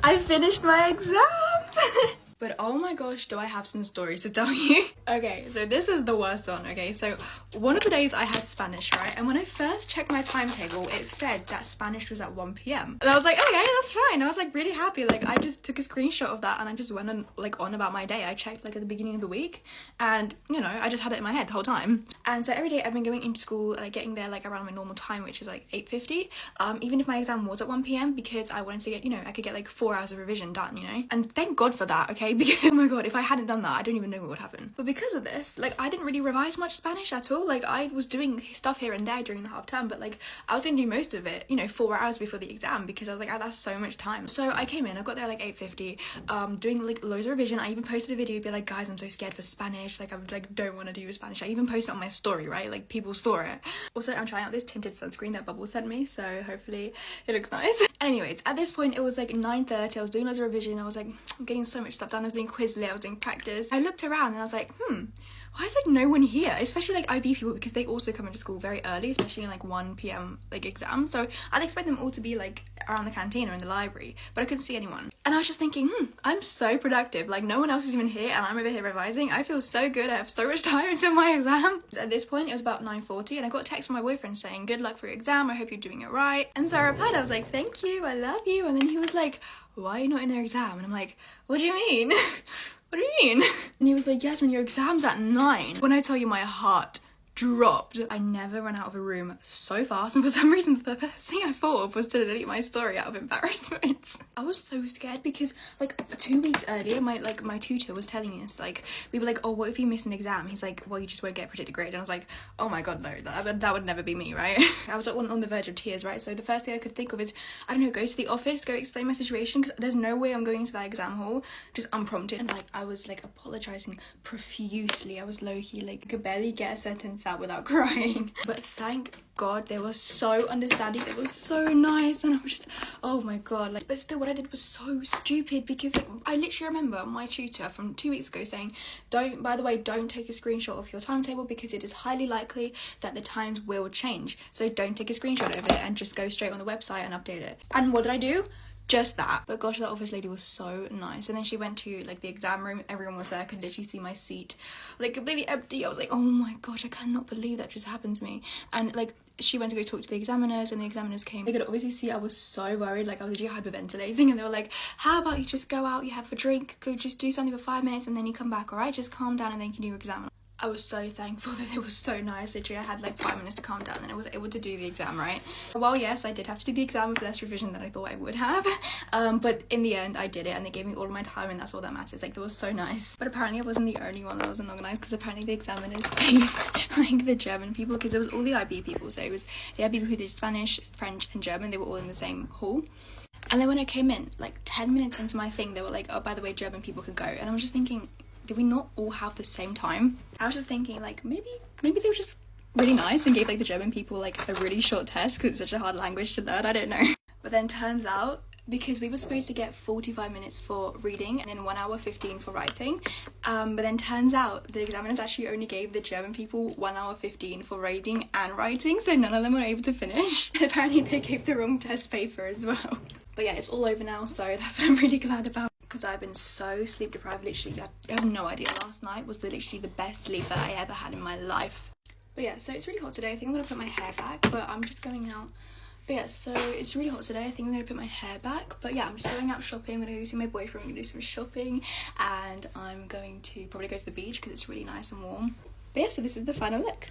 I finished my exams. But oh my gosh, do I have some stories to tell you. Okay, so this is the worst one, okay? So one of the days I had Spanish, right? And when I first checked my timetable, it said that Spanish was at 1 p.m. And I was like, okay, that's fine. I was like really happy. Like I just took a screenshot of that and I just went on about my day. I checked like at the beginning of the week and you know, I just had it in my head the whole time. And so every day I've been going into school, like getting there like around my normal time, which is like 8:50. Even if my exam was at 1 p.m. because I wanted to get, you know, I could get like 4 hours of revision done, you know? And thank God for that, okay? Because oh my God, if I hadn't done that, I don't even know what would happen. But because of this, like I didn't really revise much Spanish at all. Like I was doing stuff here and there during the half term, but like I was gonna do most of it, you know, 4 hours before the exam because I was like, oh, that's so much time. So I came in, I got there like 8:50, doing like loads of revision. I even posted a video, be like, guys, I'm so scared for Spanish. Like I like don't want to do Spanish. I even posted it on my story, right? Like people saw it. Also, I'm trying out this tinted sunscreen that Bubble sent me, so hopefully it looks nice. Anyways, at this point it was like 9:30. I was doing loads of revision. I was like, I'm getting so much stuff done. I was doing Quizlet, I was doing practice. I looked around and I was like, why is like no one here? Especially like IB people, because they also come into school very early, especially in like 1 p.m. like exams. So I'd expect them all to be like around the canteen or in the library, but I couldn't see anyone. And I was just thinking, I'm so productive. Like no one else is even here and I'm over here revising. I feel so good. I have so much time until my exam. So at this point it was about 9:40 and I got a text from my boyfriend saying, good luck for your exam. I hope you're doing it right. And so I replied, I was like, thank you, I love you. And then he was like, why are you not in their exam? And I'm like, what do you mean? What do you mean? And he was like, Yasmin, your exam's at 9. When I tell you my heart dropped. I never ran out of a room so fast, and for some reason the first thing I thought of was to delete my story out of embarrassment. I was so scared because like 2 weeks earlier my tutor was telling us, like, we were like, oh, what if you miss an exam? He's like, well, you just won't get a predicted grade. And I was like, oh my God, no, that would never be me, right? I was like, on the verge of tears, right? So the first thing I could think of is, I don't know, go to the office, go explain my situation, because there's no way I'm going into that exam hall just unprompted. And like I was like apologizing profusely. I was low-key like could barely get a sentence out without crying. But thank God they were so understanding. They were so nice, and I was just, oh my God, like, but still what I did was so stupid, because like I literally remember my tutor from 2 weeks ago saying, by the way, don't take a screenshot of your timetable because it is highly likely that the times will change, so don't take a screenshot of it and just go straight on the website and update it. And what did I do? Just that. But gosh, that office lady was so nice. And then she went to like the exam room, everyone was there, I could literally see my seat like completely empty. I was like, oh my gosh, I cannot believe that just happened to me. And like she went to go talk to the examiners, and the examiners came. They could obviously see I was so worried, like I was literally hyperventilating, and they were like, how about you just go out, you have a drink, go just do something for 5 minutes and then you come back, alright? Just calm down and then you can do your exam. I was so thankful that it was so nice. Literally, I had like 5 minutes to calm down and I was able to do the exam, right? Well, yes, I did have to do the exam with less revision than I thought I would have. But in the end, I did it, and they gave me all of my time, and that's all that matters. Like, that was so nice. But apparently I wasn't the only one that wasn't organised, because apparently the examiners gave like the German people, because it was all the IB people. So it was the IB people who did Spanish, French and German. They were all in the same hall. And then when I came in, like 10 minutes into my thing, they were like, oh, by the way, German people could go. And I was just thinking, did we not all have the same time? I was just thinking, like, maybe they were just really nice and gave like the German people like a really short test because it's such a hard language to learn. I don't know. But then turns out, because we were supposed to get 45 minutes for reading and then 1 hour 15 for writing, but then turns out the examiners actually only gave the German people 1 hour 15 for reading and writing, so none of them were able to finish. Apparently they gave the wrong test paper as well. But yeah, it's all over now, so that's what I'm really glad about, because I've been so sleep deprived. Literally, I have no idea. Last night was literally the best sleep that I ever had in my life. But yeah, so it's really hot today. I think I'm gonna put my hair back, but I'm just going out. But yeah, so it's really hot today. I think I'm gonna put my hair back. But yeah, I'm just going out shopping. I'm gonna go see my boyfriend. I'm gonna do some shopping, and I'm going to probably go to the beach because it's really nice and warm. But yeah, so this is the final look.